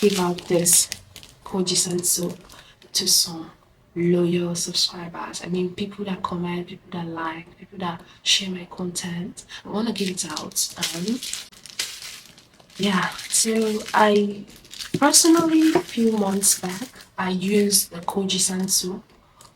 give out this Kojic soap to some loyal subscribers. I mean, people that comment, people that like, people that share my content. I want to give it out. Yeah, so I personally, a few months back, I used the Kojic soap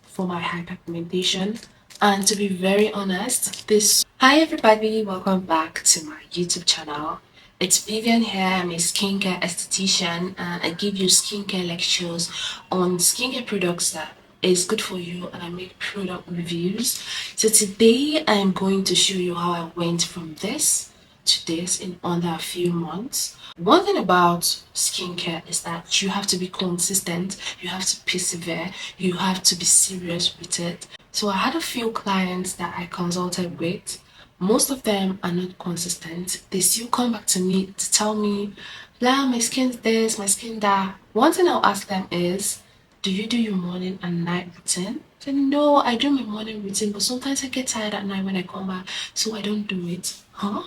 for my hyperpigmentation. And to be very honest, this... Hi everybody, welcome back to my YouTube channel. It's Vivian here. I'm a skincare esthetician and I give you skincare lectures on skincare products that is good for you, and I make product reviews. So today I'm going to show you how I went from this to this in under a few months. One thing about skincare is that you have to be consistent, you have to persevere, you have to be serious with it. So I had a few clients that I consulted with. Most of them are not consistent. They still come back to me to tell me, blah, my skin's this, my skin that. One thing I'll ask them is, do you do your morning and night routine? I said, no, I do my morning routine, but sometimes I get tired at night when I come back, so I don't do it. Huh?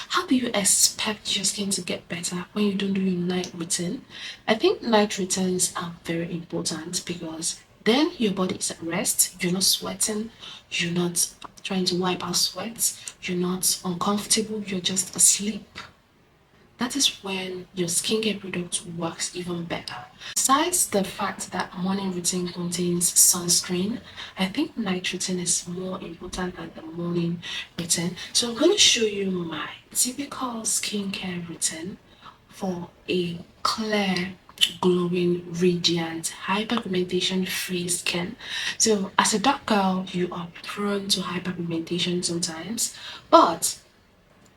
How do you expect your skin to get better when you don't do your night routine? I think night routines are very important because then your body is at rest, you're not sweating, you're not trying to wipe out sweat, you're not uncomfortable, you're just asleep. That is when your skincare product works even better. Besides the fact that morning routine contains sunscreen, I think night routine is more important than the morning routine. So I'm going to show you my typical skincare routine for a clear, glowing, radiant, hyperpigmentation free skin. So as a dark girl, you are prone to hyperpigmentation sometimes, but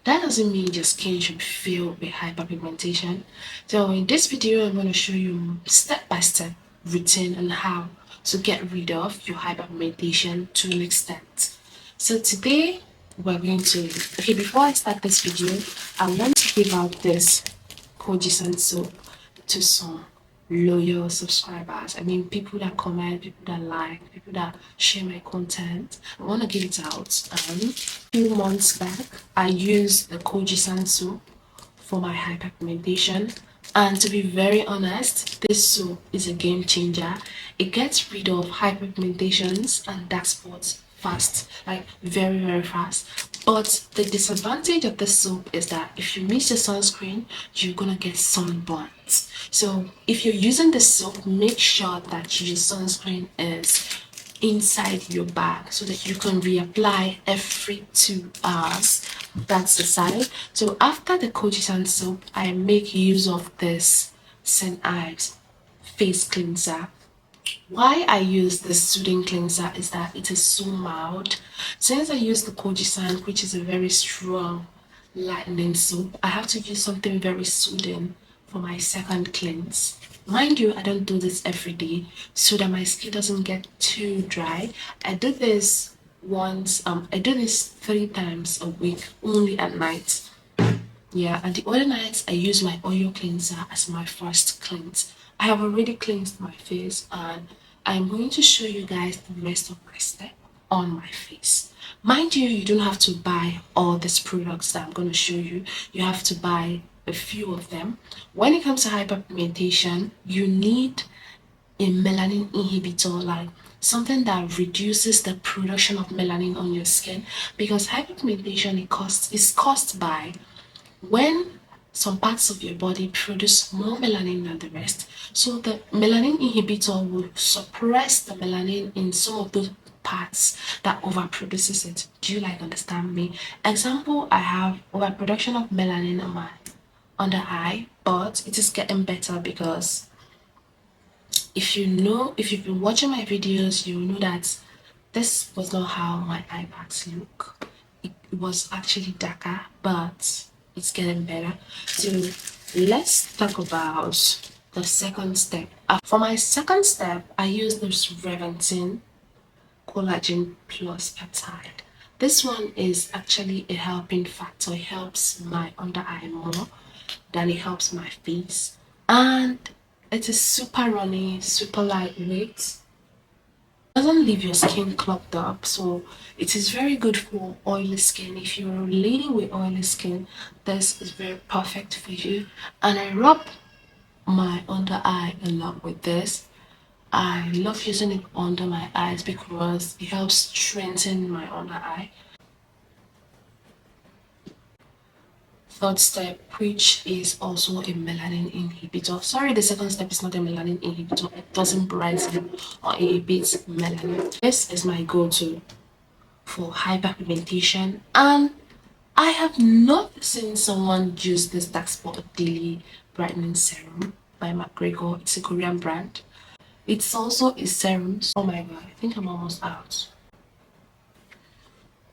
that doesn't mean your skin should be filled with hyperpigmentation. So in this video, I'm going to show you step-by-step routine on how to get rid of your hyperpigmentation to an extent. So today, we're going to... Okay, before I start this video, I want to give out this Kojic soap to some loyal subscribers. I mean, people that comment, people that like, people that share my content. I want to give it out. A few months back, I used the Kojic soap for my hyperpigmentation, and to be very honest, this soap is a game changer. It gets rid of hyperpigmentations and dark spots fast, like very fast. But the disadvantage of this soap is that if you miss your sunscreen, you're gonna get sunburns. So if you're using this soap, make sure that your sunscreen is inside your bag so that you can reapply every 2 hours. That's the side. So after the Kojic soap, I make use of this St. Ives face cleanser. Why I use this soothing cleanser is that it is so mild. Since I use the Kojic, which is a very strong lightening soap, I have to use something very soothing for my second cleanse. Mind you, I don't do this every day so that my skin doesn't get too dry. I do this I do this 3 times a week, only at night. Yeah, and the other nights I use my oil cleanser as my first cleanse. I have already cleansed my face and I'm going to show you guys the rest of my step on my face. Mind you, you don't have to buy all these products that I'm going to show you. You have to buy a few of them. When it comes to hyperpigmentation, you need a melanin inhibitor, like something that reduces the production of melanin on your skin, because hyperpigmentation is caused by when some parts of your body produce more melanin than the rest. So the melanin inhibitor will suppress the melanin in some of those parts that overproduces it. Do you understand me? Example, I have overproduction of melanin on my under eye, but it is getting better because if you've been watching my videos, you know that this was not how my eye bags look. It was actually darker, but it's getting better. So let's talk about the second step. For my second step, I use this Reventin Collagen Plus Peptide. This one is actually a helping factor. It helps my under eye more than it helps my face, and it is super runny, super lightweight. Doesn't leave your skin clogged up, so it is very good for oily skin. If you're a lady with oily skin, this is very perfect for you. And I rub my under eye a lot with this. I love using it under my eyes because it helps strengthen my under eye. Third step, which is also a melanin inhibitor. Sorry, the second step is not a melanin inhibitor. It doesn't brighten or inhibit melanin. This is my go-to for hyperpigmentation, and I have not seen someone use this dark spot daily brightening serum by McGregor. It's a Korean brand. It's also a serum. Oh my god, I think I'm almost out.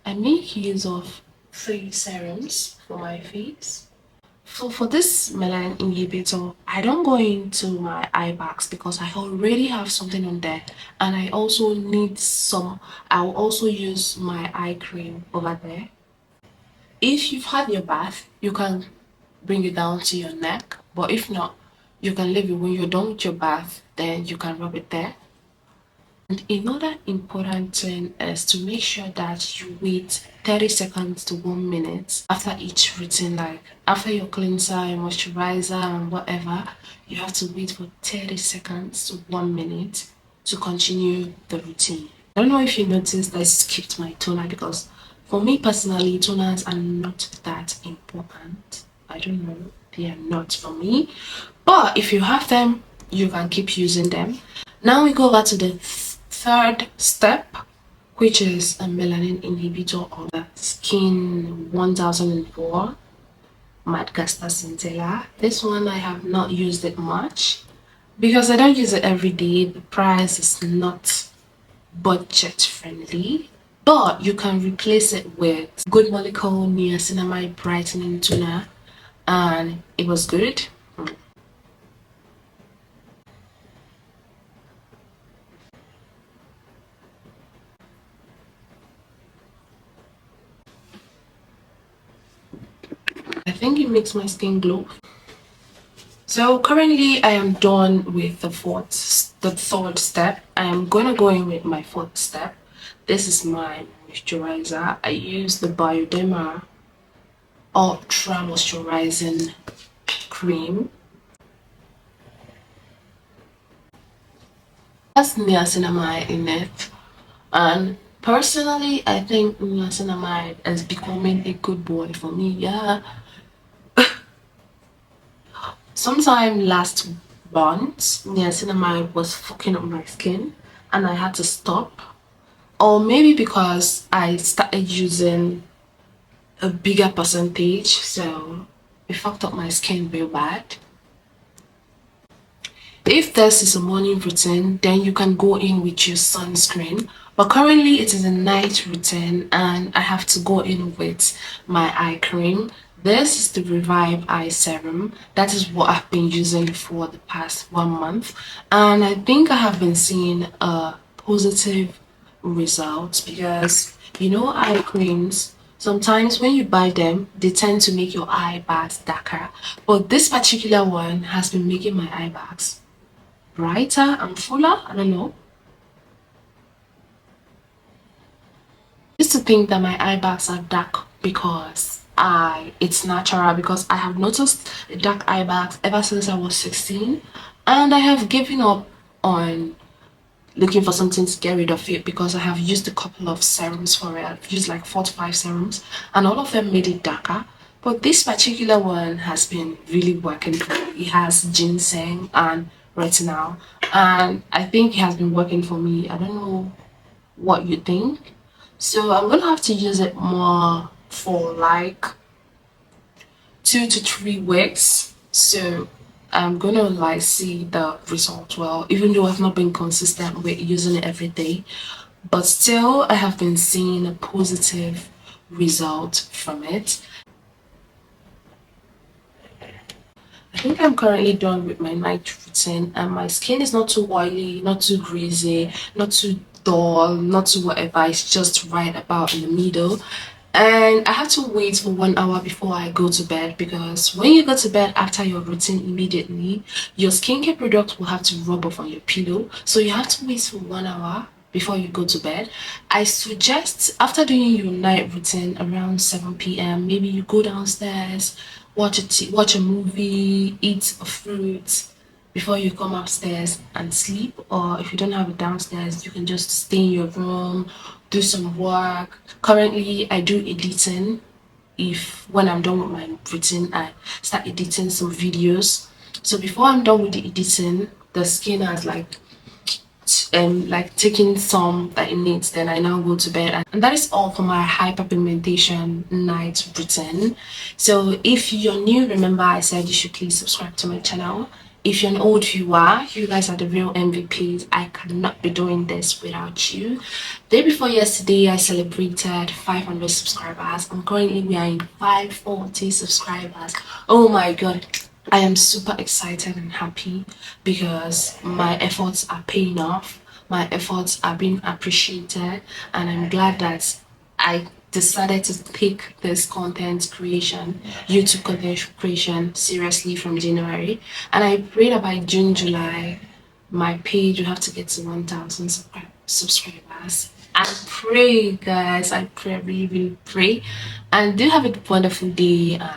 I make use of 3 serums for my face. So for this melanin inhibitor, I don't go into my eye bags because I already have something on there, and I also need some. I'll also use my eye cream over there. If you've had your bath, you can bring it down to your neck, but if not, you can leave it when you're done with your bath, then you can rub it there. And another important thing is to make sure that you wait 30 seconds to 1 minute after each routine. Like after your cleanser, your moisturizer, and whatever, you have to wait for 30 seconds to 1 minute to continue the routine. I don't know if you noticed I skipped my toner because for me personally, toners are not that important. I don't know, they are not for me. But if you have them, you can keep using them. Now we go over to the third step, which is a melanin inhibitor of the SKIN1004 Madagascar Centella. This one I have not used it much because I don't use it every day. The price is not budget friendly, but you can replace it with Good Molecule Niacinamide Brightening Toner, and it was good. I think it makes my skin glow. So currently I am done with the third step. I am gonna go in with my fourth step. This is my moisturizer. I use the Bioderma Ultra Moisturizing Cream. It has niacinamide in it, and personally I think niacinamide is becoming a good boy for me. Yeah, sometime last month, niacinamide was fucking up my skin and I had to stop. Or maybe because I started using a bigger percentage, so it fucked up my skin real bad. If this is a morning routine, then you can go in with your sunscreen. But currently it is a night routine and I have to go in with my eye cream. This is the Revive Eye Serum. That is what I've been using for the past 1 month. And I think I have been seeing a positive results because you know eye creams, sometimes when you buy them they tend to make your eye bags darker, but this particular one has been making my eye bags brighter and fuller. I don't know. I used to think that my eye bags are dark because it's natural, because I have noticed dark eye bags ever since I was 16, and I have given up on looking for something to get rid of it because I have used a couple of serums for it. I've used like 4 to 5 serums and all of them made it darker. But this particular one has been really working for me. It has ginseng and retinol, and I think it has been working for me. I don't know what you think. So I'm gonna have to use it more for like 2 to 3 weeks. So I'm gonna like see the result well, even though I've not been consistent with using it every day, but still I have been seeing a positive result from it. I think I'm currently done with my night routine and my skin is not too oily, not too greasy, not too dull, not too whatever. It's just right about in the middle. And I have to wait for 1 hour before I go to bed, because when you go to bed after your routine immediately, your skincare products will have to rub off on your pillow. So you have to wait for 1 hour before you go to bed. I suggest after doing your night routine around 7 p.m., maybe you go downstairs, watch a movie, eat a fruit, before you come upstairs and sleep, or if you don't have it downstairs, you can just stay in your room, do some work. Currently I do editing. If when I'm done with my routine, I start editing some videos. So before I'm done with the editing, the skin has like taking some that it needs, then I now go to bed. And that is all for my hyperpigmentation night routine. So if you're new, remember I said you should please subscribe to my channel. If you're an old viewer, you guys are the real MVPs. I cannot be doing this without you. Day before yesterday, I celebrated 500 subscribers, and currently we are in 540 subscribers. Oh my god, I am super excited and happy because my efforts are paying off. My efforts are being appreciated, and I'm glad that I decided to take this content creation, YouTube content creation seriously from January. And I pray that by June, July, my page will have to get to 1,000 subscribers. I pray, guys. I pray, really, really pray. And do have a wonderful day.